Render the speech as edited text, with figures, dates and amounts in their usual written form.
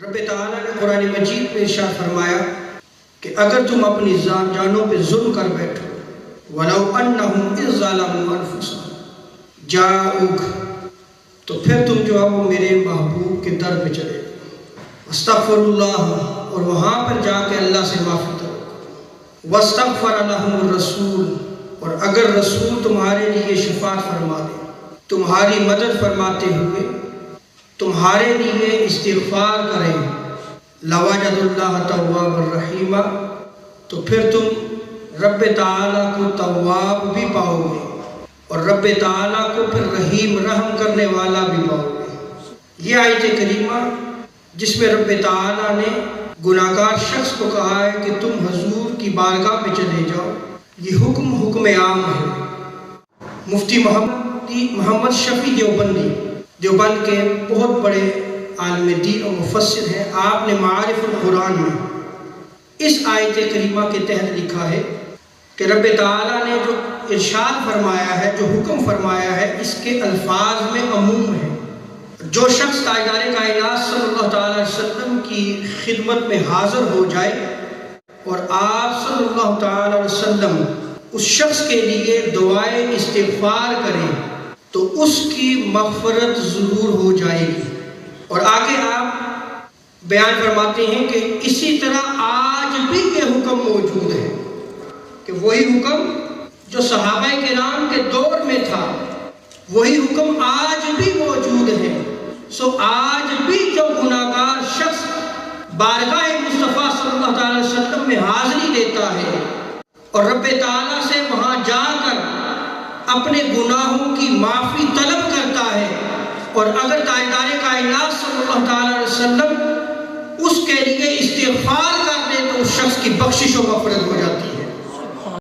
رب تعالیٰ نے قرآن مجید میں ارشاد فرمایا کہ اگر تم اپنی جانوں پہ ظلم کر بیٹھو وَلَوْ أَنَّهُمْ إِذْ ظَلَمُوا أَنفُسَهُمْ جَاءُوكَ تو پھر تم جو ہے وہ میرے محبوب کے در پہ چلے استغفر اللہ اور وہاں پر جا کے اللہ سے معافی کرو واستغفر لهم الرسول اور اگر رسول تمہارے لیے شفاعت فرما دے تمہاری مدد فرماتے ہوئے تمہارے لیے استغفار کریں لوجد اللہ تواب الرحیم تو پھر تم رب تعالیٰ کو تواب بھی پاؤ گے اور رب تعالیٰ کو پھر رحیم رحم کرنے والا بھی پاؤ گے۔ یہ آیت کریمہ جس میں رب تعالیٰ نے گناہگار شخص کو کہا ہے کہ تم حضور کی بارگاہ میں چلے جاؤ، یہ حکم عام ہے۔ مفتی محمد شفیع دیوبند کے بہت بڑے عالم دین اور مفسر ہیں، آپ نے معارف القرآن میں اس آیت کریمہ کے تحت لکھا ہے کہ رب تعالیٰ نے جو ارشاد فرمایا ہے، جو حکم فرمایا ہے، اس کے الفاظ میں عموم ہے۔ جو شخص تاجدار کائنات صلی اللہ تعالیٰ علیہ وسلم کی خدمت میں حاضر ہو جائے اور آپ صلی اللہ تعالیٰ علیہ وسلم اس شخص کے لیے دعائے استغفار کریں تو اس کی مغفرت ضرور ہو جائے گی۔ اور آگے آپ بیان فرماتے ہیں کہ اسی طرح آج بھی یہ حکم موجود ہے کہ وہی حکم جو صحابہ کرام کے دور میں تھا وہی حکم آج بھی موجود ہے۔ سو آج بھی جو گناہگار شخص بارگاہ مصطفیٰ صلی اللہ تعالی وسلم میں حاضری دیتا ہے اور رب تعالیٰ سے وہاں جا کر اپنے گناہوں کی معافی طلب کرتا ہے اور اگر تاجدار کائنات صلی اللہ تعالی علیہ وسلم اس کے لیے استغفار کر دے تو اس شخص کی بخشش و مغفرت ہو جائے۔